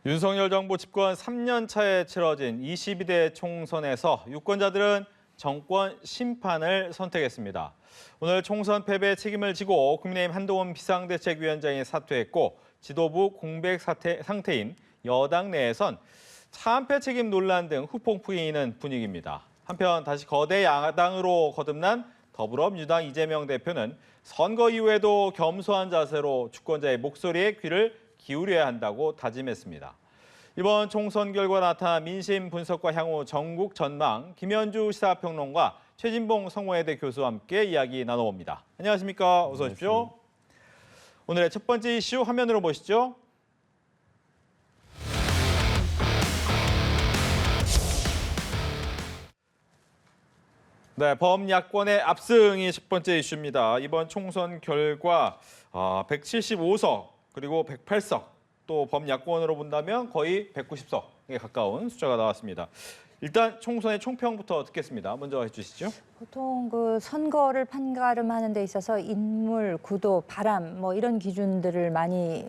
윤석열 정부 집권 3년 차에 치러진 22대 총선에서 유권자들은 정권 심판을 선택했습니다. 오늘 총선 패배 책임을 지고 국민의힘 한동훈 비상대책위원장이 사퇴했고 지도부 공백 상태인 여당 내에선 차은패 책임 논란 등 후폭풍이 는 분위기입니다. 한편 다시 거대 야당으로 거듭난 더불어민주당 이재명 대표는 선거 이후에도 겸손한 자세로 주권자의 목소리에 귀를 기울여야 한다고 다짐했습니다. 이번 총선 결과 나타난 민심 분석과 향후 전국 전망, 김현주 시사평론가 최진봉 성모예대 교수와 함께 이야기 나눠봅니다. 안녕하십니까? 어서 오십시오. 오늘의 첫 번째 이슈 화면으로 보시죠. 네, 범야권의 압승이 첫 번째 이슈입니다. 이번 총선 결과 175석 그리고 108석 또 범야권으로 본다면 거의 190석에 가까운 숫자가 나왔습니다. 일단 총선의 총평부터 듣겠습니다. 먼저 해주시죠. 보통 그 선거를 판가름하는 데 있어서 인물, 구도, 바람 뭐 이런 기준들을 많이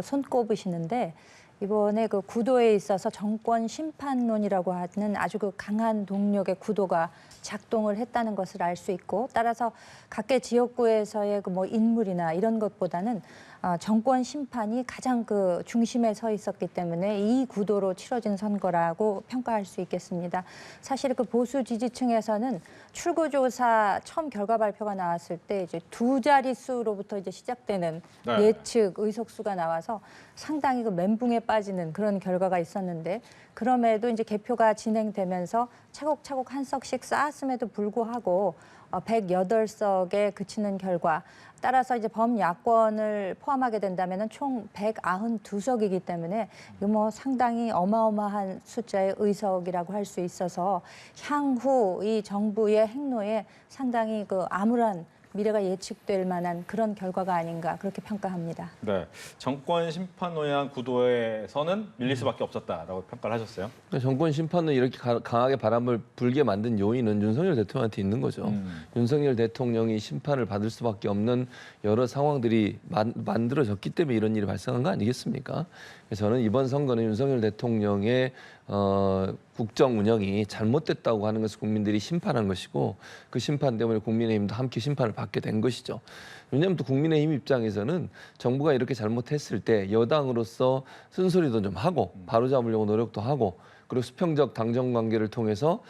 손꼽으시는데 이번에 그 구도에 있어서 정권 심판론이라고 하는 아주 그 강한 동력의 구도가 작동을 했다는 것을 알 수 있고 따라서 각계 지역구에서의 그 뭐 인물이나 이런 것보다는 정권 심판이 가장 그 중심에 서 있었기 때문에 이 구도로 치러진 선거라고 평가할 수 있겠습니다. 사실 그 보수 지지층에서는 출구조사 처음 결과 발표가 나왔을 때 이제 두 자릿수로부터 이제 시작되는 예측 의석수가 나와서 상당히 그 멘붕에 빠지는 그런 결과가 있었는데 그럼에도 이제 개표가 진행되면서 차곡차곡 한 석씩 쌓았음에도 불구하고 108석에 그치는 결과 따라서 이제 범야권을 포함하게 된다면 총 192석이기 때문에 이거 뭐 상당히 어마어마한 숫자의 의석이라고 할 수 있어서 향후 이 정부의 행로에 상당히 그 암울한 미래가 예측될 만한 그런 결과가 아닌가 그렇게 평가합니다. 네, 정권 심판론이란 구도에서는 밀릴 수밖에 없었다라고 평가를 하셨어요. 정권 심판은 이렇게 강하게 바람을 불게 만든 요인은 윤석열 대통령한테 있는 거죠. 윤석열 대통령이 심판을 받을 수밖에 없는 여러 상황들이 만들어졌기 때문에 이런 일이 발생한 거 아니겠습니까? 그래서 저는 이번 선거는 윤석열 대통령의 국정 운영이 잘못됐다고 하는 것을 국민들이 심판한 것이고 그 심판 때문에 국민의힘도 함께 심판을 받게 된 것이죠. 왜냐하면 또 국민의힘 입장에서는 정부가 이렇게 잘못했을 때 여당으로서 쓴소리도 좀 하고 바로잡으려고 노력도 하고 그리고 수평적 당정 관계를 통해서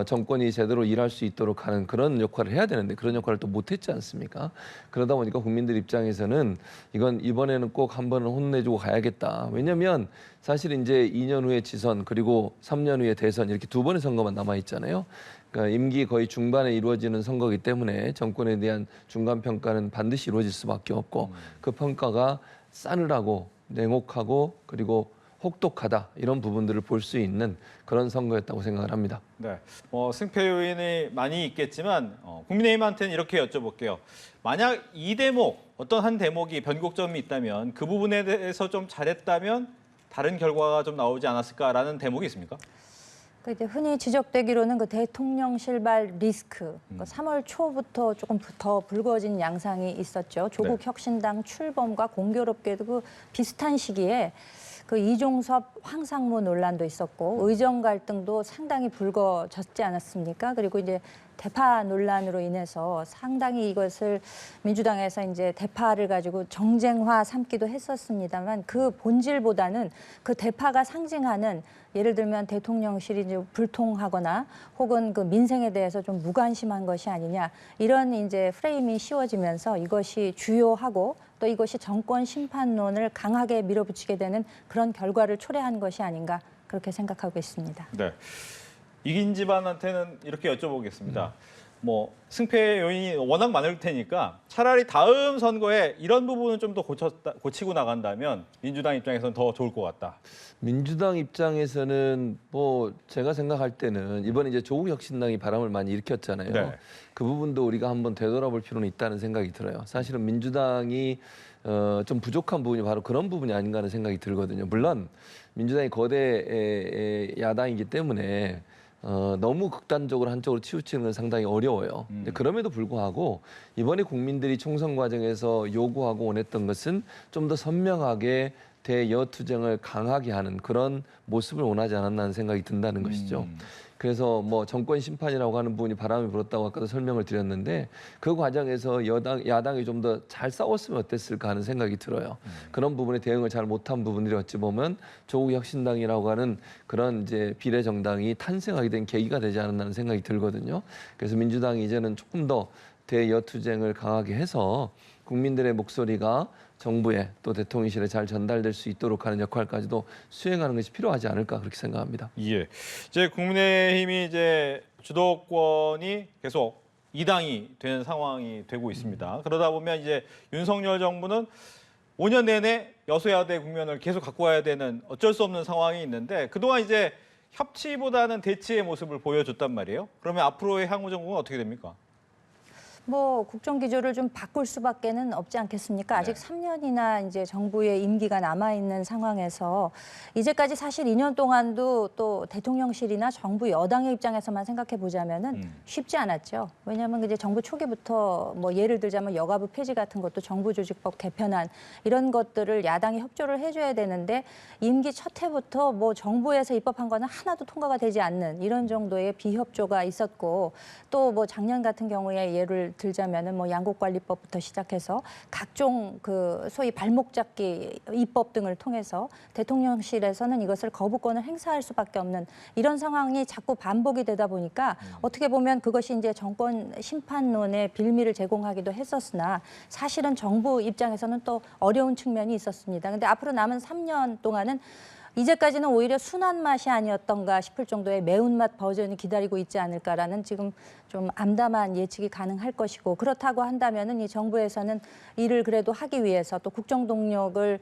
정권이 제대로 일할 수 있도록 하는 그런 역할을 해야 되는데 그런 역할을 또 못했지 않습니까? 그러다 보니까 국민들 입장에서는 이건 이번에는 꼭 한 번은 혼내주고 가야겠다. 왜냐하면 사실 이제 2년 후에 지선 그리고 3년 후에 대선 이렇게 두 번의 선거만 남아 있잖아요. 그러니까 임기 거의 중반에 이루어지는 선거이기 때문에 정권에 대한 중간 평가는 반드시 이루어질 수밖에 없고 그 평가가 싸늘하고 냉혹하고 그리고 혹독하다 이런 부분들을 볼 수 있는 그런 선거였다고 생각을 합니다. 네, 승패 요인이 많이 있겠지만 국민의힘한테는 이렇게 여쭤볼게요. 만약 이 대목, 어떤 한 대목이 변곡점이 있다면 그 부분에 대해서 좀 잘했다면 다른 결과가 좀 나오지 않았을까라는 대목이 있습니까? 이제 흔히 지적되기로는 그 대통령실발 리스크, 3월 초부터 조금 더 불거진 양상이 있었죠. 조국 혁신당 출범과 공교롭게도 그 비슷한 시기에 그 이종섭 황상무 논란도 있었고 의정 갈등도 상당히 불거졌지 않았습니까? 그리고 이제 대파 논란으로 인해서 상당히 이것을 민주당에서 이제 대파를 가지고 정쟁화 삼기도 했었습니다만 그 본질보다는 그 대파가 상징하는 예를 들면 대통령실이 이제 불통하거나 혹은 그 민생에 대해서 좀 무관심한 것이 아니냐 이런 이제 프레임이 씌워지면서 이것이 주요하고 또 이것이 정권 심판론을 강하게 밀어붙이게 되는 그런 결과를 초래한 것이 아닌가 그렇게 생각하고 있습니다. 네, 이긴 집안한테는 이렇게 여쭤보겠습니다. 승패 요인이 워낙 많을 테니까 차라리 다음 선거에 이런 부분은 좀 더 고치고 나간다면 민주당 입장에서는 더 좋을 것 같다. 민주당 입장에서는 제가 생각할 때는 이번에 이제 조국 혁신당이 바람을 많이 일으켰잖아요. 네. 그 부분도 우리가 한번 되돌아볼 필요는 있다는 생각이 들어요. 사실은 민주당이 좀 부족한 부분이 바로 그런 부분이 아닌가 하는 생각이 들거든요. 물론 민주당이 거대 야당이기 때문에 너무 극단적으로 한쪽으로 치우치는 건 상당히 어려워요. 그럼에도 불구하고 이번에 국민들이 총선 과정에서 요구하고 원했던 것은 좀 더 선명하게 대여 투쟁을 강하게 하는 그런 모습을 원하지 않았나는 생각이 든다는 것이죠. 그래서 뭐 정권 심판이라고 하는 부분이 바람이 불었다고 아까도 설명을 드렸는데 그 과정에서 야당이 좀 더 잘 싸웠으면 어땠을까 하는 생각이 들어요. 그런 부분에 대응을 잘 못한 부분들이 어찌 보면 조국 혁신당이라고 하는 그런 이제 비례 정당이 탄생하게 된 계기가 되지 않았나는 생각이 들거든요. 그래서 민주당이 이제는 조금 더 대여 투쟁을 강하게 해서 국민들의 목소리가 정부에 또 대통령실에 잘 전달될 수 있도록 하는 역할까지도 수행하는 것이 필요하지 않을까 그렇게 생각합니다. 예. 이제 국민의힘이 이제 주도권이 계속 이당이 되는 상황이 되고 있습니다. 그러다 보면 이제 윤석열 정부는 5년 내내 여소야대 국면을 계속 갖고 가야 되는 어쩔 수 없는 상황이 있는데 그동안 이제 협치보다는 대치의 모습을 보여줬단 말이에요. 그러면 앞으로의 향후 정부는 어떻게 됩니까? 뭐 국정 기조를 좀 바꿀 수밖에는 없지 않겠습니까? 아직 3년이나 이제 정부의 임기가 남아 있는 상황에서 이제까지 사실 2년 동안도 또 대통령실이나 정부 여당의 입장에서만 생각해 보자면은 쉽지 않았죠. 왜냐하면 이제 정부 초기부터 뭐 예를 들자면 여가부 폐지 같은 것도 정부조직법 개편안 이런 것들을 야당이 협조를 해줘야 되는데 임기 첫 해부터 뭐 정부에서 입법한 거는 하나도 통과가 되지 않는 이런 정도의 비협조가 있었고 또 뭐 작년 같은 경우에 예를 들자면은 뭐 양곡관리법부터 시작해서 각종 그 소위 발목 잡기 입법 등을 통해서 대통령실에서는 이것을 거부권을 행사할 수밖에 없는 이런 상황이 자꾸 반복이 되다 보니까 어떻게 보면 그것이 이제 정권 심판론의 빌미를 제공하기도 했었으나 사실은 정부 입장에서는 또 어려운 측면이 있었습니다. 근데 앞으로 남은 3년 동안은 이제까지는 오히려 순한 맛이 아니었던가 싶을 정도의 매운맛 버전이 기다리고 있지 않을까라는 지금 좀 암담한 예측이 가능할 것이고 그렇다고 한다면은 이 정부에서는 이를 그래도 하기 위해서 또 국정 동력을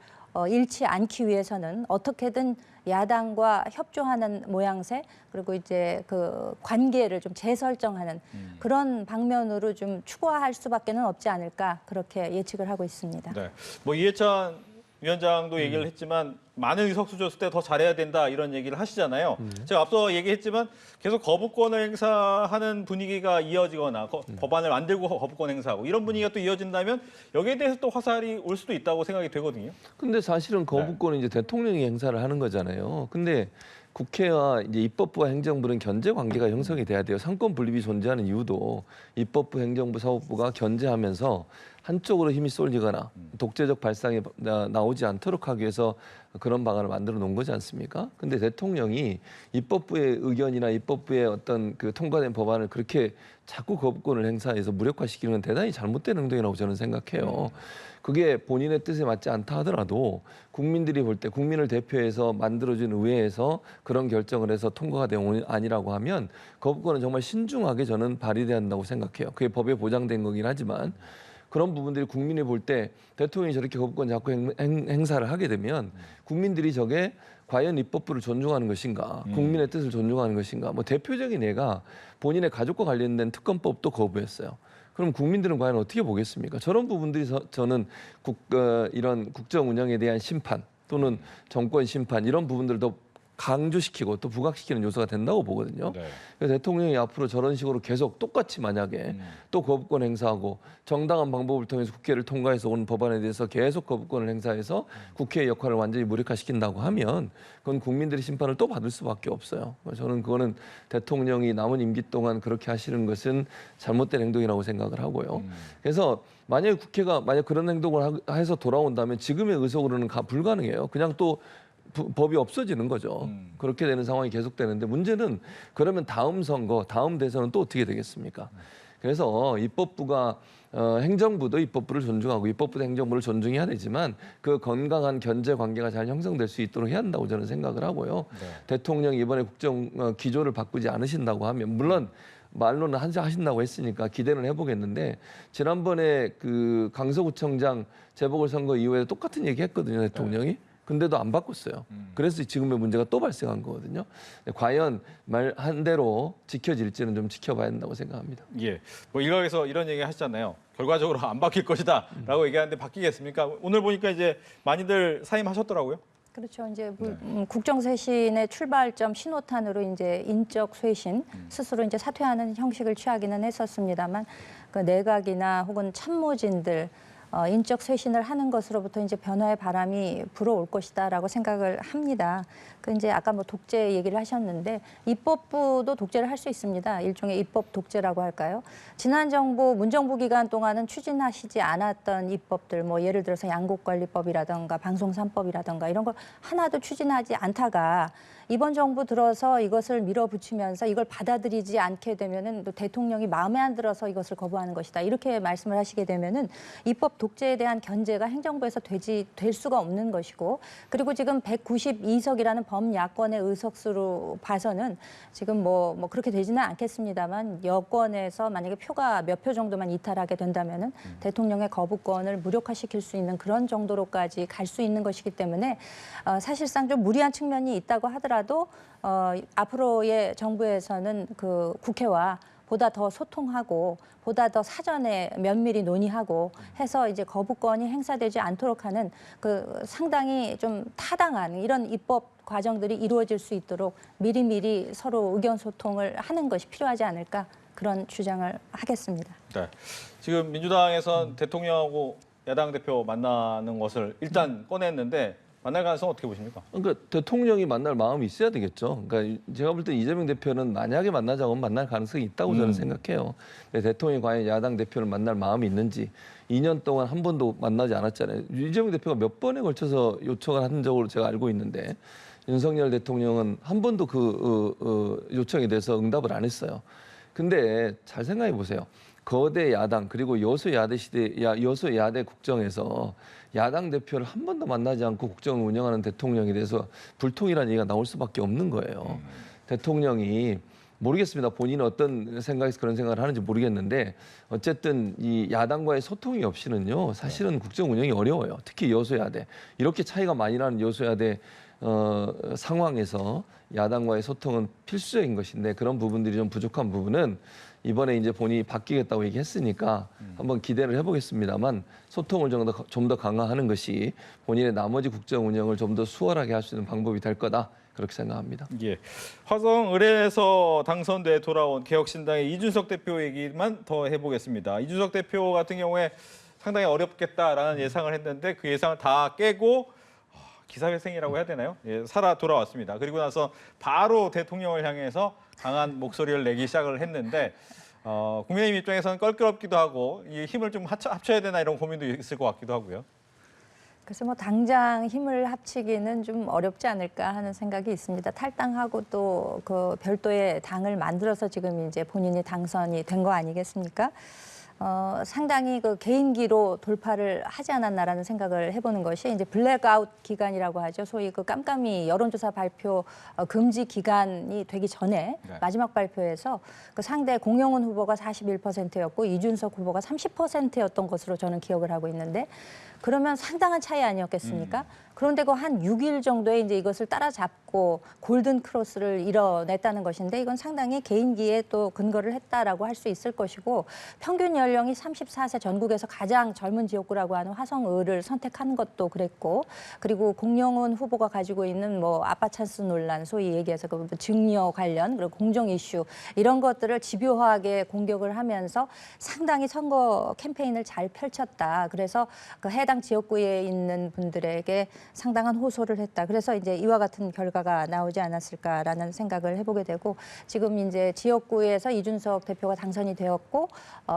잃지 않기 위해서는 어떻게든 야당과 협조하는 모양새 그리고 이제 그 관계를 좀 재설정하는 그런 방면으로 좀 추구할 수밖에는 없지 않을까 그렇게 예측을 하고 있습니다. 네. 뭐 이해찬 위원장도 얘기를 했지만 많은 의석수 줬을 때 더 잘해야 된다 이런 얘기를 하시잖아요. 제가 앞서 얘기했지만 계속 거부권을 행사하는 분위기가 이어지거나 법안을 만들고 거부권 행사하고 이런 분위기가 또 이어진다면 여기에 대해서 또 화살이 올 수도 있다고 생각이 되거든요. 근데 사실은 거부권은 이제 대통령이 행사를 하는 거잖아요. 근데 국회와 이제 입법부와 행정부는 견제 관계가 형성이 돼야 돼요. 상권 분립이 존재하는 이유도 입법부, 행정부, 사법부가 견제하면서 한쪽으로 힘이 쏠리거나 독재적 발상이 나오지 않도록 하기 위해서 그런 방안을 만들어 놓은 거지 않습니까? 근데 대통령이 입법부의 의견이나 입법부의 어떤 그 통과된 법안을 그렇게 자꾸 거부권을 행사해서 무력화시키는 건 대단히 잘못된 행동이라고 저는 생각해요. 그게 본인의 뜻에 맞지 않다 하더라도 국민들이 볼 때 국민을 대표해서 만들어준 의회에서 그런 결정을 해서 통과가 된 게 아니라고 하면 거부권은 정말 신중하게 저는 발휘돼야 한다고 생각해요. 그게 법에 보장된 거긴 하지만 그런 부분들이 국민이 볼 때 대통령이 저렇게 거부권 자꾸 행사를 하게 되면 국민들이 저게 과연 입법부를 존중하는 것인가, 국민의 뜻을 존중하는 것인가. 뭐 대표적인 예가 본인의 가족과 관련된 특검법도 거부했어요. 그럼 국민들은 과연 어떻게 보겠습니까? 저런 부분들이 저는 이런 국정 운영에 대한 심판 또는 정권 심판 이런 부분들을 더 강조시키고 또 부각시키는 요소가 된다고 보거든요. 네. 그래서 대통령이 앞으로 저런 식으로 계속 똑같이 만약에 또 거부권 행사하고 정당한 방법을 통해서 국회를 통과해서 온 법안에 대해서 계속 거부권을 행사해서 국회의 역할을 완전히 무력화시킨다고 하면 그건 국민들의 심판을 또 받을 수밖에 없어요. 저는 그거는 대통령이 남은 임기 동안 그렇게 하시는 것은 잘못된 행동이라고 생각을 하고요. 그래서 만약에 국회가 만약 그런 행동을 해서 돌아온다면 지금의 의석으로는 불가능해요. 그냥 또 법이 없어지는 거죠. 그렇게 되는 상황이 계속되는데 문제는 그러면 다음 선거, 다음 대선은 또 어떻게 되겠습니까? 그래서 입법부가 행정부도 입법부를 존중하고 입법부도 행정부를 존중해야 되지만 그 건강한 견제 관계가 잘 형성될 수 있도록 해야 한다고 저는 생각을 하고요. 네. 대통령이 이번에 국정 기조를 바꾸지 않으신다고 하면 물론 말로는 하신다고 했으니까 기대는 해보겠는데 지난번에 그 강서구청장 재보궐선거 이후에 똑같은 얘기 했거든요, 대통령이. 네. 근데도 안 바꿨어요. 그래서 지금의 문제가 또 발생한 거거든요. 과연 말한 대로 지켜질지는 좀 지켜봐야 한다고 생각합니다. 예, 뭐 일각에서 이런 얘기 하시잖아요. 결과적으로 안 바뀔 것이다라고 얘기하는데 바뀌겠습니까? 오늘 보니까 이제 많이들 사임하셨더라고요. 그렇죠. 이제 국정쇄신의 출발점 신호탄으로 이제 인적 쇄신 스스로 이제 사퇴하는 형식을 취하기는 했었습니다만 그 내각이나 혹은 참모진들 인적 쇄신을 하는 것으로부터 이제 변화의 바람이 불어올 것이다라고 생각을 합니다. 그 이제 아까 뭐 독재 얘기를 하셨는데 입법부도 독재를 할 수 있습니다. 일종의 입법 독재라고 할까요? 지난 정부 문정부 기간 동안은 추진하시지 않았던 입법들, 뭐 예를 들어서 양곡관리법이라든가 방송3법이라든가 이런 걸 하나도 추진하지 않다가 이번 정부 들어서 이것을 밀어붙이면서 이걸 받아들이지 않게 되면은 또 대통령이 마음에 안 들어서 이것을 거부하는 것이다. 이렇게 말씀을 하시게 되면은 입법 독재에 대한 견제가 행정부에서 될 수가 없는 것이고, 그리고 지금 192석이라는 범야권의 의석수로 봐서는 지금 뭐 그렇게 되지는 않겠습니다만 여권에서 만약에 표가 몇 표 정도만 이탈하게 된다면은 대통령의 거부권을 무력화시킬 수 있는 그런 정도로까지 갈 수 있는 것이기 때문에 사실상 좀 무리한 측면이 있다고 하더라도 앞으로의 정부에서는 그 국회와 보다 더 소통하고 보다 더 사전에 면밀히 논의하고 해서 이제 거부권이 행사되지 않도록 하는 그 상당히 좀 타당한 이런 입법 과정들이 이루어질 수 있도록 미리미리 서로 의견 소통을 하는 것이 필요하지 않을까, 그런 주장을 하겠습니다. 네. 지금 민주당에선 대통령하고 야당 대표 만나는 것을 일단 꺼냈는데 만날 가능성 어떻게 보십니까? 그러니까 대통령이 만날 마음이 있어야 되겠죠. 그러니까 제가 볼 때 이재명 대표는 만약에 만나자고 하면 만날 가능성이 있다고 저는 생각해요. 근데 대통령이 과연 야당 대표를 만날 마음이 있는지 2년 동안 한 번도 만나지 않았잖아요. 이재명 대표가 몇 번에 걸쳐서 요청을 한 적으로 제가 알고 있는데 윤석열 대통령은 한 번도 그 요청에 대해서 응답을 안 했어요. 근데 잘 생각해 보세요. 거대 야당 그리고 여소야대 시대 여소야대 국정에서 야당 대표를 한 번도 만나지 않고 국정을 운영하는 대통령에 대해서 불통이라는 얘기가 나올 수밖에 없는 거예요. 대통령이 모르겠습니다. 본인은 어떤 생각에서 그런 생각을 하는지 모르겠는데 어쨌든 이 야당과의 소통이 없이는요 사실은 국정 운영이 어려워요. 특히 여소야대 이렇게 차이가 많이 나는 여소야대 상황에서 야당과의 소통은 필수적인 것인데 그런 부분들이 좀 부족한 부분은 이번에 이제 본인이 바뀌겠다고 얘기했으니까 한번 기대를 해보겠습니다만 소통을 좀 더 강화하는 것이 본인의 나머지 국정 운영을 좀 더 수월하게 할 수 있는 방법이 될 거다 그렇게 생각합니다. 예. 화성 의뢰에서 당선돼 돌아온 개혁신당의 이준석 대표 얘기만 더 해보겠습니다. 이준석 대표 같은 경우에 상당히 어렵겠다라는 예상을 했는데 그 예상을 다 깨고 기사회생이라고 해야 되나요? 예, 살아 돌아왔습니다. 그리고 나서 바로 대통령을 향해서 강한 목소리를 내기 시작을 했는데 국민의힘 입장에서는 껄끄럽기도 하고 이 힘을 좀 합쳐야 되나 이런 고민도 있을 것 같기도 하고요. 그래서 뭐 당장 힘을 합치기는 좀 어렵지 않을까 하는 생각이 있습니다. 탈당하고 또 그 별도의 당을 만들어서 지금 이제 본인이 당선이 된 거 아니겠습니까? 상당히 그 개인기로 돌파를 하지 않았나라는 생각을 해보는 것이 이제 블랙아웃 기간이라고 하죠. 소위 그 깜깜이 여론조사 발표 금지 기간이 되기 전에 네. 마지막 발표에서 그 상대 공영훈 후보가 41%였고 이준석 후보가 30%였던 것으로 저는 기억을 하고 있는데 그러면 상당한 차이 아니었겠습니까? 그런데 그 한 6일 정도에 이제 이것을 따라잡고 골든 크로스를 이뤄냈다는 것인데 이건 상당히 개인기에 또 근거를 했다라고 할 수 있을 것이고 평균 연령이 34세 전국에서 가장 젊은 지역구라고 하는 화성을을 선택한 것도 그랬고 그리고 공영훈 후보가 가지고 있는 뭐 아빠 찬스 논란 소위 얘기해서 그 증여 관련 그리고 공정 이슈 이런 것들을 집요하게 공격을 하면서 상당히 선거 캠페인을 잘 펼쳤다. 그래서 그 해당 지역구에 있는 분들에게 상당한 호소를 했다. 그래서 이제 이와 같은 결과가 나오지 않았을까라는 생각을 해보게 되고 지금 이제 지역구에서 이준석 대표가 당선이 되었고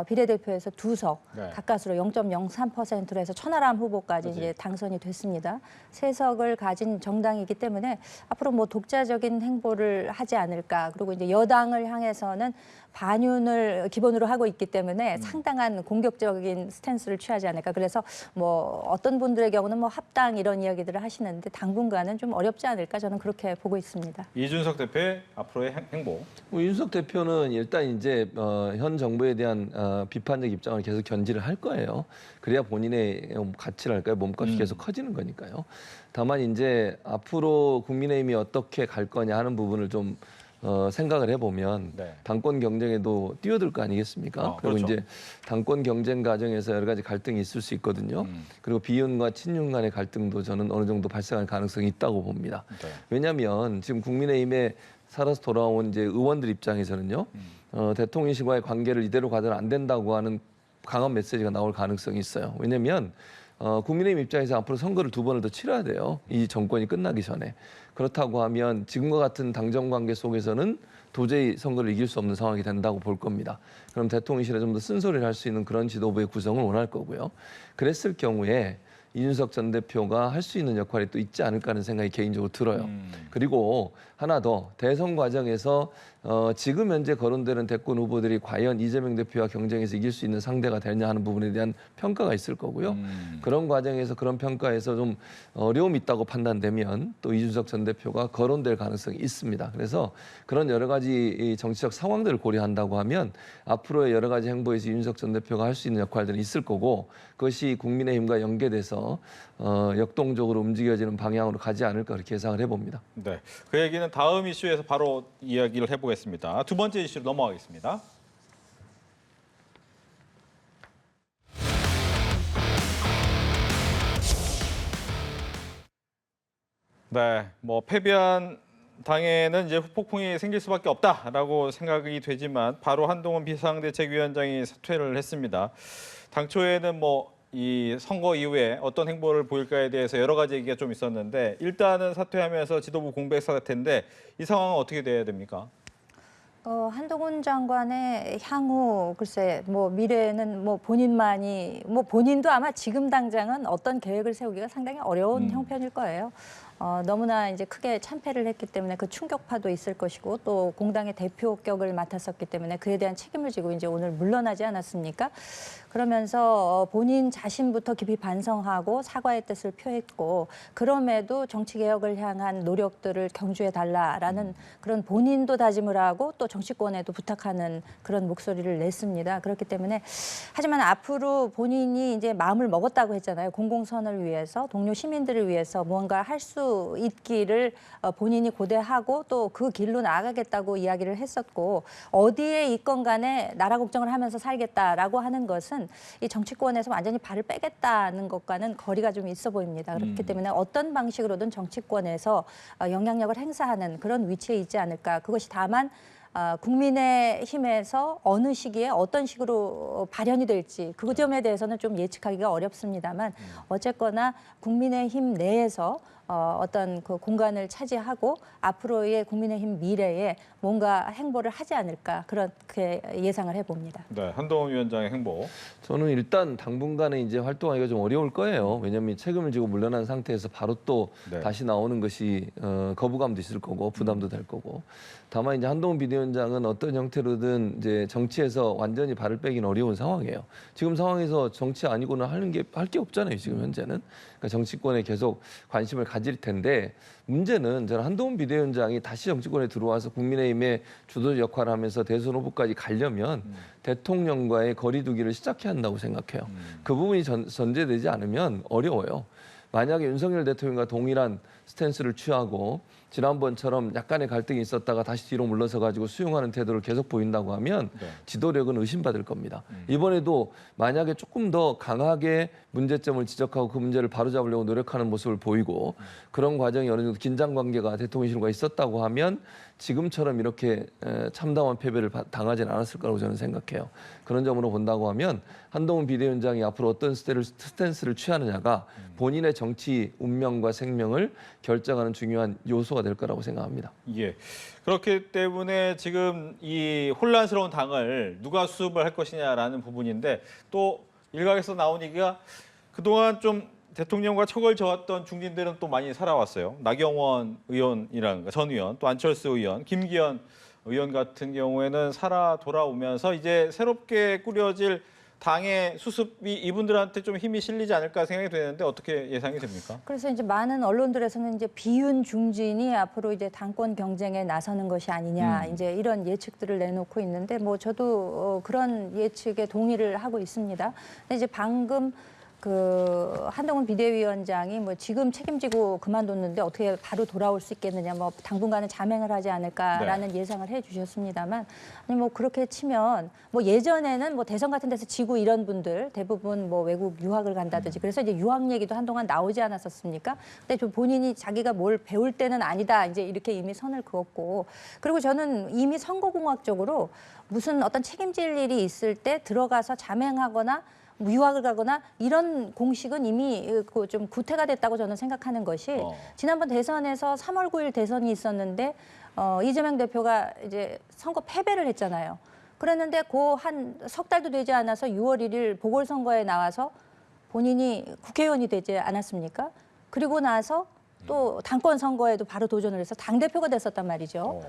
비례대표에서 2석 네. 가까스로 0.03%로 해서 천하람 후보까지 그치. 이제 당선이 됐습니다. 3석을 가진 정당이기 때문에 앞으로 뭐 독자적인 행보를 하지 않을까. 그리고 이제 여당을 향해서는 반윤을 기본으로 하고 있기 때문에 상당한 공격적인 스탠스를 취하지 않을까. 그래서 뭐 어떤 분들의 경우는 뭐 합당 이런 이야기들을 하시는데 당분간은 좀 어렵지 않을까 저는 그렇게 보고 있습니다. 이준석 대표의 앞으로의 행보. 윤석 대표는 일단 이제 현 정부에 대한 비판적 입장을 계속 견지를 할 거예요. 그래야 본인의 가치를 할까요? 몸값이 계속 커지는 거니까요. 다만 이제 앞으로 국민의힘이 어떻게 갈 거냐 하는 부분을 좀 생각을 해보면 네. 당권 경쟁에도 뛰어들 거 아니겠습니까? 그리고 그렇죠. 이제 당권 경쟁 과정에서 여러 가지 갈등이 있을 수 있거든요. 그리고 비윤과 친윤 간의 갈등도 저는 어느 정도 발생할 가능성이 있다고 봅니다. 네. 왜냐하면 지금 국민의힘에 살아서 돌아온 이제 의원들 입장에서는요, 대통령실과의 관계를 이대로 가서는 안 된다고 하는 강한 메시지가 나올 가능성이 있어요. 왜냐하면 국민의힘 입장에서 앞으로 선거를 2번을 더 치러야 돼요. 이 정권이 끝나기 전에. 그렇다고 하면 지금과 같은 당정 관계 속에서는 도저히 선거를 이길 수 없는 상황이 된다고 볼 겁니다. 그럼 대통령실에 좀 더 쓴소리를 할 수 있는 그런 지도부의 구성을 원할 거고요. 그랬을 경우에 이준석 전 대표가 할 수 있는 역할이 또 있지 않을까 하는 생각이 개인적으로 들어요. 그리고 하나 더 대선 과정에서 지금 현재 거론되는 대권 후보들이 과연 이재명 대표와 경쟁해서 이길 수 있는 상대가 되냐 하는 부분에 대한 평가가 있을 거고요. 그런 과정에서 그런 평가에서 좀 어려움이 있다고 판단되면 또 이준석 전 대표가 거론될 가능성이 있습니다. 그래서 그런 여러 가지 이 정치적 상황들을 고려한다고 하면 앞으로의 여러 가지 행보에서 이준석 전 대표가 할 수 있는 역할들이 있을 거고 그것이 국민의힘과 연계돼서 역동적으로 움직여지는 방향으로 가지 않을까 그렇게 예상을 해봅니다. 네, 그 얘기는 다음 이슈에서 바로 이야기를 해보겠습니다. 두 번째 이슈로 넘어가겠습니다. 네, 뭐 패배한 당에는 이제 후폭풍이 생길 수밖에 없다라고 생각이 되지만 바로 한동훈 비상대책위원장이 사퇴를 했습니다. 당초에는 뭐 이 선거 이후에 어떤 행보를 보일까에 대해서 여러 가지 얘기가 좀 있었는데 일단은 사퇴하면서 지도부 공백 사태인데 이 상황은 어떻게 돼야 됩니까? 한동훈 장관의 향후 글쎄 뭐 미래는 뭐 본인만이 뭐 본인도 아마 지금 당장은 어떤 계획을 세우기가 상당히 어려운 형편일 거예요. 너무나 이제 크게 참패를 했기 때문에 그 충격파도 있을 것이고 또 공당의 대표격을 맡았었기 때문에 그에 대한 책임을 지고 이제 오늘 물러나지 않았습니까? 그러면서 본인 자신부터 깊이 반성하고 사과의 뜻을 표했고 그럼에도 정치 개혁을 향한 노력들을 경주해 달라라는 그런 본인도 다짐을 하고 또 정치권에도 부탁하는 그런 목소리를 냈습니다. 그렇기 때문에 하지만 앞으로 본인이 이제 마음을 먹었다고 했잖아요. 공공선을 위해서 동료 시민들을 위해서 무언가 할 수 있기를 본인이 고대하고 또 그 길로 나아가겠다고 이야기를 했었고 어디에 있건 간에 나라 걱정을 하면서 살겠다라고 하는 것은 이 정치권에서 완전히 발을 빼겠다는 것과는 거리가 좀 있어 보입니다. 그렇기 때문에 어떤 방식으로든 정치권에서 영향력을 행사하는 그런 위치에 있지 않을까. 그것이 다만 국민의힘에서 어느 시기에 어떤 식으로 발현이 될지 그 점에 대해서는 좀 예측하기가 어렵습니다만 어쨌거나 국민의힘 내에서 어떤 그 공간을 차지하고 앞으로의 국민의힘 미래에 뭔가 행보를 하지 않을까 그렇게 예상을 해봅니다. 네, 한동훈 위원장의 행보. 저는 일단 당분간은 이제 활동하기가 좀 어려울 거예요. 왜냐하면 책임을 지고 물러난 상태에서 바로 또 네. 다시 나오는 것이 거부감도 있을 거고 부담도 될 거고. 다만 이제 한동훈 비대위원장은 어떤 형태로든 이제 정치에서 완전히 발을 빼기는 어려운 상황이에요. 지금 상황에서 정치 아니고는 할 게 없잖아요. 지금 현재는. 그러니까 정치권에 계속 관심을 가질 텐데 문제는 저는 한동훈 비대위원장이 다시 정치권에 들어와서 국민의힘의 주도적 역할을 하면서 대선 후보까지 가려면 대통령과의 거리두기를 시작해야 한다고 생각해요. 그 부분이 전제되지 않으면 어려워요. 만약에 윤석열 대통령과 동일한 스탠스를 취하고 지난번처럼 약간의 갈등이 있었다가 다시 뒤로 물러서 가지고 수용하는 태도를 계속 보인다고 하면 네. 지도력은 의심받을 겁니다. 이번에도 만약에 조금 더 강하게 문제점을 지적하고 그 문제를 바로잡으려고 노력하는 모습을 보이고 그런 과정이 어느 정도 긴장 관계가 대통령실과 있었다고 하면 지금처럼 이렇게 참담한 패배를 당하지는 않았을 거라고 저는 생각해요. 그런 점으로 본다고 하면 한동훈 비대위원장이 앞으로 어떤 스탠스를 취하느냐가 본인의 정치 운명과 생명을 결정하는 중요한 요소가 될 거라고 생각합니다. 예. 그렇기 때문에 지금 이 혼란스러운 당을 누가 수습을 할 것이냐라는 부분인데 또 일각에서 나온 얘기가 그동안 좀 대통령과 척을 저었던 중진들은 또 많이 살아왔어요. 나경원 의원이라는 전 의원, 또 안철수 의원, 김기현 의원 같은 경우에는 살아 돌아오면서 이제 새롭게 꾸려질 당의 수습이 이분들한테 좀 힘이 실리지 않을까 생각이 되는데 어떻게 예상이 됩니까? 그래서 이제 많은 언론들에서는 이제 비윤 중진이 앞으로 이제 당권 경쟁에 나서는 것이 아니냐 이제 이런 예측들을 내놓고 있는데 뭐 저도 그런 예측에 동의를 하고 있습니다. 근데 이제 방금 그 한동훈 비대위원장이 뭐 지금 책임지고 그만뒀는데 어떻게 바로 돌아올 수 있겠느냐, 뭐 당분간은 자맹을 하지 않을까라는 예상을 해주셨습니다만, 아니 뭐 그렇게 치면 뭐 예전에는 뭐 대선 같은 데서 지고 이런 분들 대부분 뭐 외국 유학을 간다든지 그래서 이제 유학 얘기도 한동안 나오지 않았었습니까? 근데 좀 본인이 자기가 뭘 배울 때는 아니다 이제 이렇게 이미 선을 그었고, 그리고 저는 이미 선거공학적으로 무슨 어떤 책임질 일이 있을 때 들어가서 자맹하거나 유학을 가거나 이런 공식은 이미 좀 구태가 됐다고 저는 생각하는 것이, 지난번 대선에서 3월 9일 대선이 있었는데 이재명 대표가 이제 선거 패배를 했잖아요. 그랬는데 그 한 석 달도 되지 않아서 6월 1일 보궐선거에 나와서 본인이 국회의원이 되지 않았습니까? 그리고 나서 또 당권 선거에도 바로 도전을 해서 당대표가 됐었단 말이죠.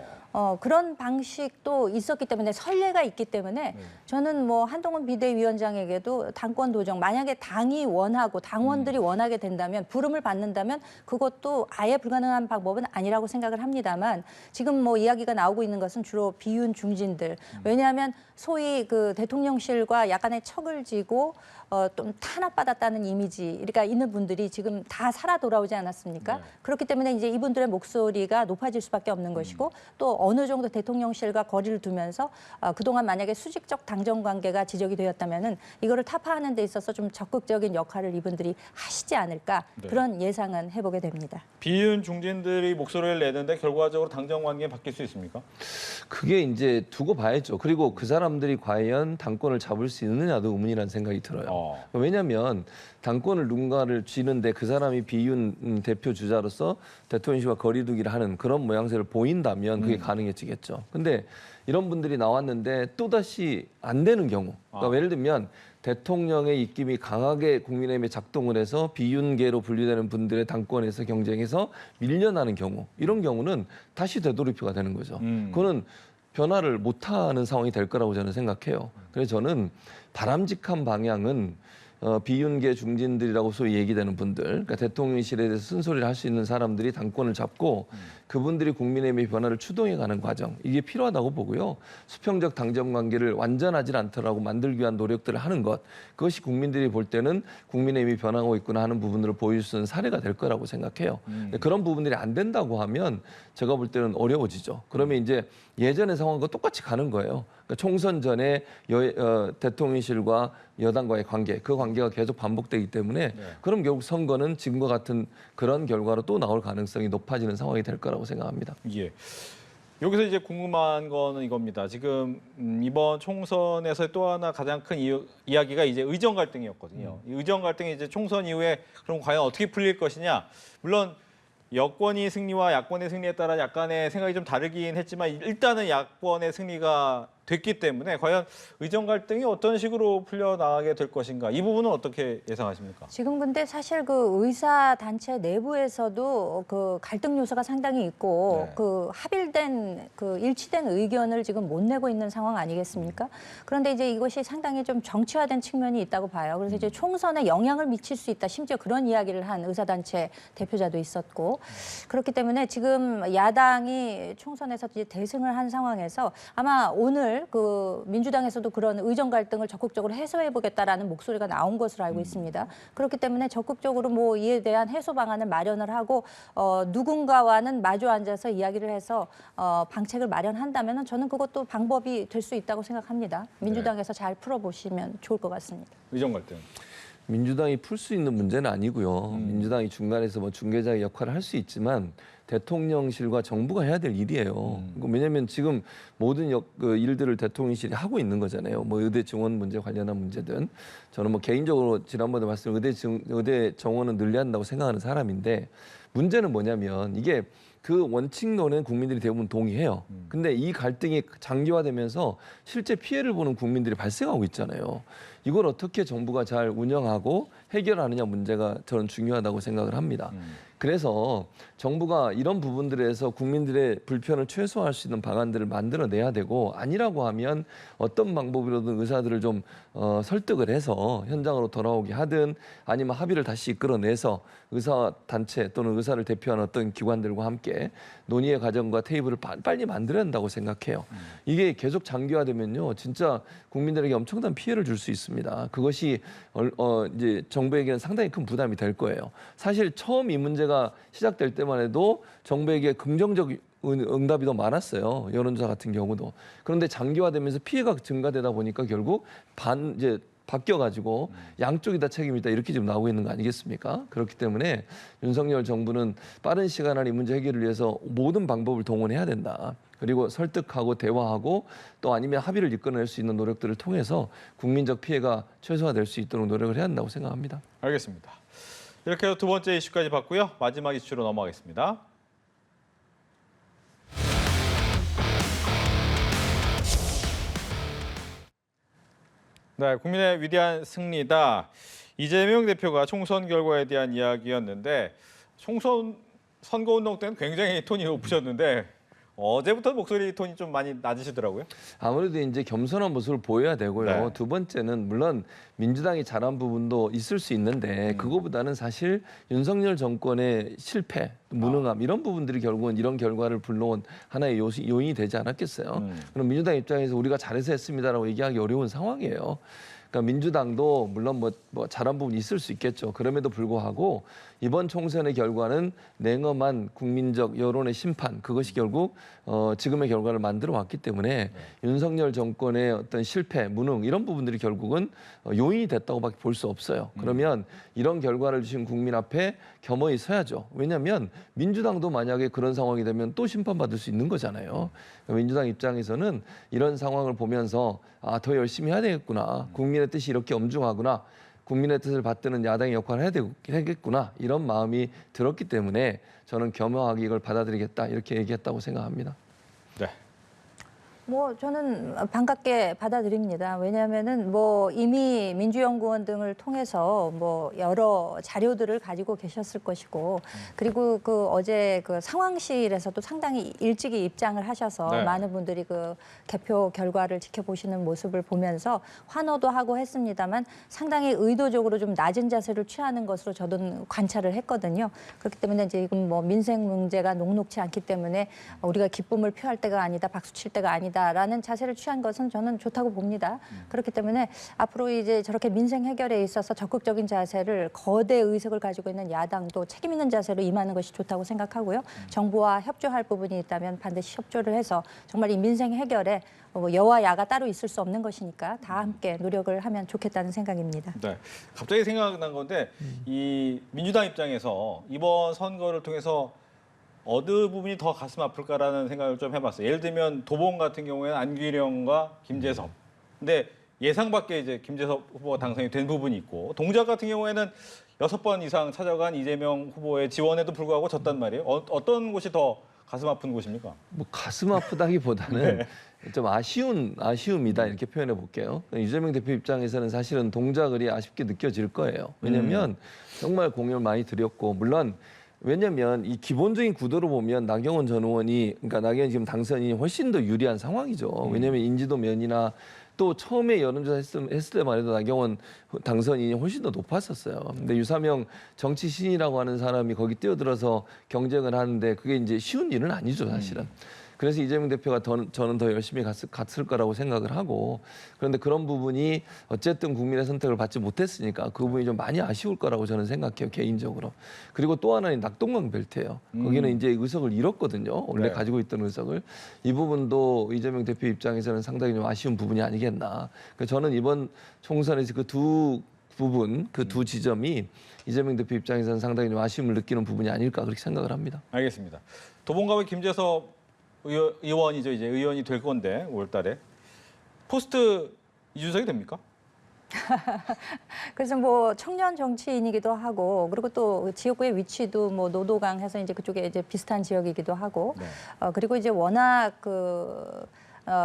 그런 방식도 있었기 때문에, 선례가 있기 때문에 저는 뭐 한동훈 비대위원장에게도 당권 도전, 만약에 당이 원하고 당원들이 원하게 된다면, 부름을 받는다면 그것도 아예 불가능한 방법은 아니라고 생각을 합니다만, 지금 뭐 이야기가 나오고 있는 것은 주로 비윤 중진들. 왜냐하면 소위 그 대통령실과 약간의 척을 지고 좀 탄압받았다는 이미지가 있는 분들이 지금 다 살아 돌아오지 않았습니까? 그렇기 때문에 이제 이분들의 목소리가 높아질 수밖에 없는 것이고, 또 어느 정도 대통령실과 거리를 두면서 그동안 만약에 수직적 당정 관계가 지적이 되었다면은 이거를 타파하는 데 있어서 좀 적극적인 역할을 이분들이 하시지 않을까, 그런 예상은 해보게 됩니다. 비윤 중진들이 목소리를 내는데 결과적으로 당정 관계 바뀔 수 있습니까? 그게 이제 두고 봐야죠. 그리고 그 사람들이 과연 당권을 잡을 수 있느냐도 의문이라는 생각이 들어요. 왜냐하면 당권을 누군가를 쥐는데 그 사람이 비윤 대표 주자로서 대통령실과 거리두기를 하는 그런 모양새를 보인다면 그게 가능해지겠죠. 근데 이런 분들이 나왔는데 또다시 안 되는 경우, 그러니까 예를 들면 대통령의 입김이 강하게 국민의힘에 작동을 해서 비윤계로 분류되는 분들의 당권에서 경쟁해서 밀려나는 경우, 이런 경우는 다시 되돌이표가 되는 거죠. 그거는 변화를 못하는 상황이 될 거라고 저는 생각해요. 그래서 저는 바람직한 방향은 비윤계 중진들이라고 소위 얘기되는 분들, 그러니까 대통령실에 대해서 쓴소리를 할 수 있는 사람들이 당권을 잡고 그분들이 국민의힘의 변화를 추동해가는 과정, 이게 필요하다고 보고요. 수평적 당정 관계를 완전하지 않더라도 만들기 위한 노력들을 하는 것, 그것이 국민들이 볼 때는 국민의힘이 변하고 있구나 하는 부분들을 보여줄 수 있는 사례가 될 거라고 생각해요. 그런 부분들이 안 된다고 하면 제가 볼 때는 어려워지죠. 그러면 이제 예전의 상황과 똑같이 가는 거예요. 그러니까 총선 전에 대통령실과 여당과의 관계, 그 관계가 계속 반복되기 때문에 그럼 결국 선거는 지금과 같은 그런 결과로 또 나올 가능성이 높아지는 상황이 될 거라고 생각합니다. 예. 여기서 이제 궁금한 거는 이겁니다. 지금 이번 총선에서 또 하나 가장 큰 이야기가 이제 의정 갈등이었거든요. 이 의정 갈등이 이제 총선 이후에 그럼 과연 어떻게 풀릴 것이냐. 물론 여권이 승리와 야권의 승리에 따라 약간의 생각이 좀 다르긴 했지만 일단은 야권의 승리가 됐기 때문에 과연 의정 갈등이 어떤 식으로 풀려나가게 될 것인가, 이 부분은 어떻게 예상하십니까? 지금 근데 사실 그 의사 단체 내부에서도 그 갈등 요소가 상당히 있고 그 합일된 그 일치된 의견을 지금 못 내고 있는 상황 아니겠습니까? 그런데 이제 이것이 상당히 좀 정치화된 측면이 있다고 봐요. 그래서 이제 총선에 영향을 미칠 수 있다. 심지어 그런 이야기를 한 의사 단체 대표자도 있었고, 그렇기 때문에 지금 야당이 총선에서 이제 대승을 한 상황에서 아마 오늘 그 민주당에서도 그런 의정 갈등을 적극적으로 해소해 보겠다라는 목소리가 나온 것으로 알고 있습니다. 그렇기 때문에 적극적으로 뭐 이에 대한 해소 방안을 마련을 하고 누군가와는 마주 앉아서 이야기를 해서 방책을 마련한다면 저는 그것도 방법이 될 수 있다고 생각합니다. 민주당에서 잘 풀어보시면 좋을 것 같습니다. 의정 갈등. 민주당이 풀 수 있는 문제는 아니고요. 민주당이 중간에서 뭐 중개자의 역할을 할 수 있지만 대통령실과 정부가 해야 될 일이에요. 왜냐하면 지금 모든 일들을 대통령실이 하고 있는 거잖아요. 뭐 의대 증원 문제 관련한 문제든, 저는 뭐 개인적으로 지난번에 말씀드린 의대 정원은 늘려야 한다고 생각하는 사람인데, 문제는 뭐냐면 이게 그 원칙론은 국민들이 대부분 동의해요. 근데 이 갈등이 장기화되면서 실제 피해를 보는 국민들이 발생하고 있잖아요. 이걸 어떻게 정부가 잘 운영하고 해결하느냐 문제가 저는 중요하다고 생각을 합니다. 그래서 정부가 이런 부분들에서 국민들의 불편을 최소화할 수 있는 방안들을 만들어내야 되고 아니라고 하면 어떤 방법으로든 의사들을 좀 설득을 해서 현장으로 돌아오게 하든 아니면 합의를 다시 이끌어내서 의사단체 또는 의사를 대표하는 어떤 기관들과 함께 논의의 과정과 테이블을 빨리 만들어야 한다고 생각해요. 이게 계속 장기화되면요, 진짜 국민들에게 엄청난 피해를 줄 수 있습니다. 그것이 이제 정부에게는 상당히 큰 부담이 될 거예요. 사실 처음 이 문제가 시작될 때만 해도 정부에게 긍정적 응답이 더 많았어요. 여론조사 같은 경우도. 그런데 장기화되면서 피해가 증가되다 보니까 결국 이제 바뀌어가지고 양쪽이 다 책임이다 이렇게 지금 나오고 있는 거 아니겠습니까? 그렇기 때문에 윤석열 정부는 빠른 시간 안에 이 문제 해결을 위해서 모든 방법을 동원해야 된다. 그리고 설득하고 대화하고 또 아니면 합의를 이끌어낼 수 있는 노력들을 통해서 국민적 피해가 최소화될 수 있도록 노력을 해야 한다고 생각합니다. 알겠습니다. 이렇게 해서 두 번째 이슈까지 봤고요. 마지막 이슈로 넘어가겠습니다. 네, 국민의 위대한 승리다. 이재명 대표가 총선 결과에 대한 이야기였는데 총선 선거운동 때는 굉장히 톤이 높으셨는데 어제부터 목소리 톤이 좀 많이 낮으시더라고요. 아무래도 이제 겸손한 모습을 보여야 되고요. 네. 두 번째는 물론 민주당이 잘한 부분도 있을 수 있는데 그거보다는 사실 윤석열 정권의 실패, 무능함 이런 부분들이 결국은 이런 결과를 불러온 하나의 요인이 되지 않았겠어요. 그럼 민주당 입장에서 우리가 잘해서 했습니다라고 얘기하기 어려운 상황이에요. 그러니까 민주당도 물론 뭐 잘한 부분이 있을 수 있겠죠. 그럼에도 불구하고 이번 총선의 결과는 냉엄한 국민적 여론의 심판 그것이 결국 지금의 결과를 만들어 왔기 때문에 윤석열 정권의 어떤 실패, 무능 이런 부분들이 결국은 요인이 됐다고밖에 볼 수 없어요. 그러면 이런 결과를 주신 국민 앞에 겸허히 서야죠. 왜냐하면 민주당도 만약에 그런 상황이 되면 또 심판받을 수 있는 거잖아요. 민주당 입장에서는 이런 상황을 보면서 더 열심히 해야 되겠구나. 국민의 뜻이 이렇게 엄중하구나. 국민의 뜻을 받드는 야당의 역할을 해야 되겠구나. 이런 마음이 들었기 때문에 저는 겸허하게 이걸 받아들이겠다. 이렇게 얘기했다고 생각합니다. 네. 뭐 저는 반갑게 받아들입니다. 왜냐하면은 뭐 이미 민주연구원 등을 통해서 뭐 여러 자료들을 가지고 계셨을 것이고 그리고 그 어제 그 상황실에서도 상당히 일찍이 입장을 하셔서 네. 많은 분들이 그 개표 결과를 지켜보시는 모습을 보면서 환호도 하고 했습니다만 상당히 의도적으로 좀 낮은 자세를 취하는 것으로 저도 관찰을 했거든요. 그렇기 때문에 지금 뭐 민생 문제가 녹록치 않기 때문에 우리가 기쁨을 표할 때가 아니다, 박수 칠 때가 아니다. 라는 자세를 취한 것은 저는 좋다고 봅니다. 그렇기 때문에 앞으로 이제 저렇게 민생 해결에 있어서 적극적인 자세를 거대 의석을 가지고 있는 야당도 책임 있는 자세로 임하는 것이 좋다고 생각하고요. 정부와 협조할 부분이 있다면 반드시 협조를 해서 정말 이 민생 해결에 여와 야가 따로 있을 수 없는 것이니까 다 함께 노력을 하면 좋겠다는 생각입니다. 네. 갑자기 생각난 건데 이 민주당 입장에서 이번 선거를 통해서 어느 부분이 더 가슴 아플까라는 생각을 좀 해봤어요. 예를 들면 도봉 같은 경우에는 안규령과 김재섭. 근데 예상 밖에 이제 김재섭 후보가 당선이 된 부분이 있고 동작 같은 경우에는 6번 이상 찾아간 이재명 후보의 지원에도 불구하고 졌단 말이에요. 어떤 곳이 더 가슴 아픈 곳입니까? 뭐 가슴 아프다기보다는 좀 아쉬움이다 이렇게 표현해 볼게요. 이재명 대표 입장에서는 사실은 동작을이 아쉽게 느껴질 거예요. 왜냐하면 정말 공을 많이 들였고 물론 왜냐하면 이 기본적인 구도로 보면 나경원 전 의원이 그러니까 나경원 지금 당선이 훨씬 더 유리한 상황이죠. 왜냐하면 인지도 면이나 또 처음에 여론조사 했을 때만 해도 나경원 당선이 훨씬 더 높았었어요. 근데 유사명 정치 신이라고 하는 사람이 거기 뛰어들어서 경쟁을 하는데 그게 이제 쉬운 일은 아니죠, 사실은. 그래서 이재명 대표가 저는 더 열심히 갔을 거라고 생각을 하고 그런데 그런 부분이 어쨌든 국민의 선택을 받지 못했으니까 그 부분이 좀 많이 아쉬울 거라고 저는 생각해요, 개인적으로. 그리고 또 하나는 낙동강 벨트예요. 거기는 이제 의석을 잃었거든요. 원래 네. 가지고 가지고 있던 의석을. 이 부분도 이재명 대표 입장에서는 상당히 좀 아쉬운 부분이 아니겠나. 그러니까 저는 이번 총선에서 그 두 부분, 그 두 지점이 이재명 대표 입장에서는 상당히 좀 아쉬움을 느끼는 부분이 아닐까 그렇게 생각을 합니다. 알겠습니다. 도봉갑의 김재섭 의원이죠. 이제 의원이 될 건데 5월달에 포스트 이준석이 됩니까? 그래서 뭐 청년 정치인이기도 하고 그리고 또 지역구의 위치도 뭐 노도강 해서 이제 그쪽에 이제 비슷한 지역이기도 하고 네. 그리고 이제 워낙 그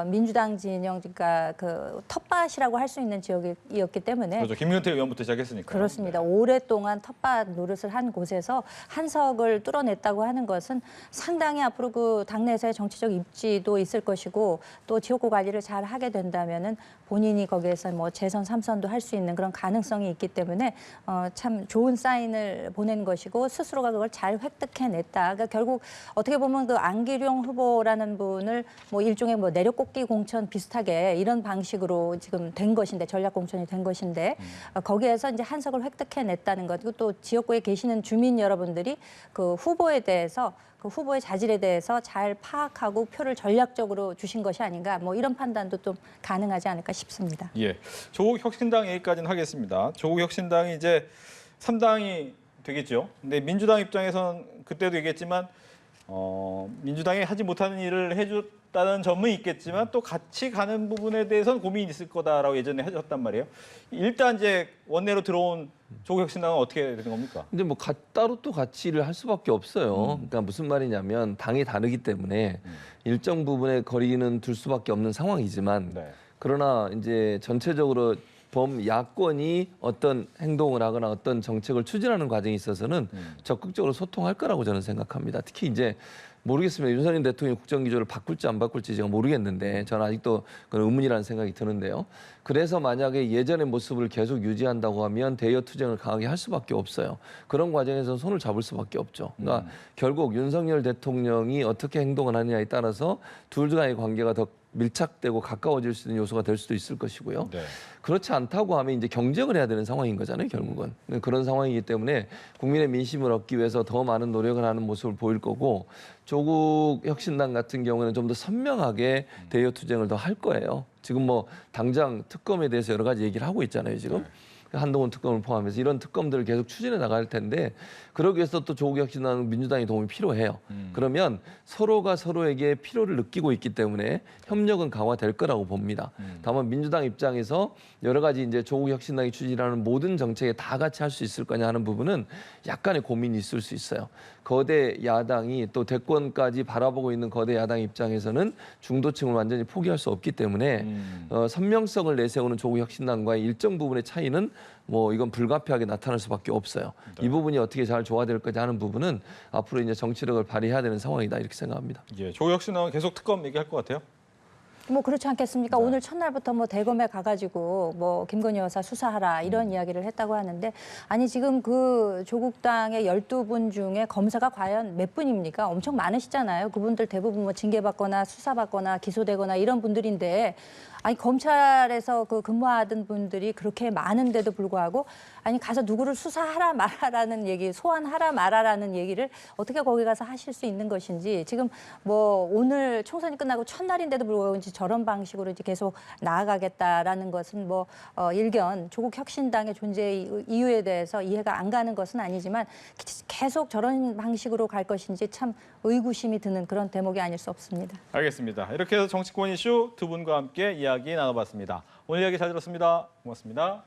민주당 진영, 그러니까 그 텃밭이라고 할 수 있는 지역이었기 때문에 그렇죠. 김근태 의원부터 시작했으니까. 그렇습니다. 오랫동안 텃밭 노릇을 한 곳에서 한석을 뚫어냈다고 하는 것은 상당히 앞으로 그 당내에서의 정치적 입지도 있을 것이고 또 지역구 관리를 잘 하게 된다면은 본인이 거기에서 뭐 재선 3선도 할 수 있는 그런 가능성이 있기 때문에 참 좋은 사인을 보낸 것이고 스스로가 그걸 잘 획득해냈다. 그러니까 결국 어떻게 보면 그 안기룡 후보라는 분을 뭐 일종의 뭐 내력뽑기 공천 비슷하게 이런 방식으로 지금 된 것인데 전략 공천이 된 것인데 거기에서 이제 한석을 획득해냈다는 것 그리고 또 지역구에 계시는 주민 여러분들이 그 후보에 대해서 그 후보의 자질에 대해서 잘 파악하고 표를 전략적으로 주신 것이 아닌가 뭐 이런 판단도 좀 가능하지 않을까 싶습니다. 예, 조국 혁신당 얘기까지는 하겠습니다. 조국 혁신당이 이제 3당이 되겠죠. 근데 민주당 입장에선 그때도 얘기했지만 민주당이 하지 못하는 일을 해줬다는 점은 있겠지만 또 같이 가는 부분에 대해서는 고민이 있을 거다라고 예전에 해줬단 말이에요. 일단 이제 원내로 들어온 조국 혁신당은 어떻게 되는 겁니까? 근데 뭐 따로 또 같이 일을 할 수밖에 없어요. 그러니까 무슨 말이냐면 당이 다르기 때문에 일정 부분의 거리는 둘 수밖에 없는 상황이지만 네. 그러나 이제 전체적으로 범야권이 어떤 행동을 하거나 어떤 정책을 추진하는 과정에 있어서는 적극적으로 소통할 거라고 저는 생각합니다. 특히 이제 모르겠습니다. 윤석열 대통령이 국정기조를 바꿀지 안 바꿀지 제가 모르겠는데 저는 아직도 그건 의문이라는 생각이 드는데요. 그래서 만약에 예전의 모습을 계속 유지한다고 하면 대여 투쟁을 강하게 할 수밖에 없어요. 그런 과정에서 손을 잡을 수밖에 없죠. 그러니까 결국 윤석열 대통령이 어떻게 행동을 하느냐에 따라서 둘 간의 관계가 더 밀착되고 가까워질 수 있는 요소가 될 수도 있을 것이고요. 네. 그렇지 않다고 하면 이제 경쟁을 해야 되는 상황인 거잖아요, 결국은. 그런 상황이기 때문에 국민의 민심을 얻기 위해서 더 많은 노력을 하는 모습을 보일 거고 조국 혁신당 같은 경우는 좀 더 선명하게 대여 투쟁을 더 할 거예요. 지금 뭐 당장 특검에 대해서 여러 가지 얘기를 하고 있잖아요, 지금. 한동훈 특검을 포함해서 이런 특검들을 계속 추진해 나갈 텐데 그러기 위해서 또 조국 혁신당 민주당의 도움이 필요해요. 그러면 서로가 서로에게 필요를 느끼고 있기 때문에 협력은 강화될 거라고 봅니다. 다만 민주당 입장에서 여러 가지 이제 조국 혁신당이 추진하는 모든 정책에 다 같이 할 수 있을 거냐 하는 부분은 약간의 고민이 있을 수 있어요. 거대 야당이 또 대권까지 바라보고 있는 거대 야당 입장에서는 중도층을 완전히 포기할 수 없기 때문에 선명성을 내세우는 조국 혁신당과의 일정 부분의 차이는 뭐 이건 불가피하게 나타날 수밖에 없어요. 네. 이 부분이 어떻게 잘 조화될 거냐 하는 부분은 앞으로 이제 정치력을 발휘해야 되는 상황이다 이렇게 생각합니다. 예, 조국 혁신당은 계속 특검 얘기할 것 같아요. 뭐 그렇지 않겠습니까? 네. 오늘 첫날부터 뭐 대검에 가가지고 뭐 김건희 여사 수사하라 이런 이야기를 했다고 하는데 아니 지금 그 조국당의 12분 중에 검사가 과연 몇 분입니까? 엄청 많으시잖아요. 그분들 대부분 뭐 징계받거나 수사받거나 기소되거나 이런 분들인데 아니 검찰에서 그 근무하던 분들이 그렇게 많은데도 불구하고 아니 가서 누구를 수사하라 말아라는 얘기, 소환하라 말아라는 얘기를 어떻게 거기 가서 하실 수 있는 것인지 지금 뭐 오늘 총선이 끝나고 첫날인데도 불구하고 이제 저런 방식으로 이제 계속 나아가겠다라는 것은 뭐 일견 조국 혁신당의 존재 이유에 대해서 이해가 안 가는 것은 아니지만 계속 저런 방식으로 갈 것인지 참 의구심이 드는 그런 대목이 아닐 수 없습니다. 알겠습니다. 이렇게 해서 정치권 이슈 두 분과 함께 이야기 나눠봤습니다. 오늘 이야기 잘 들었습니다. 고맙습니다.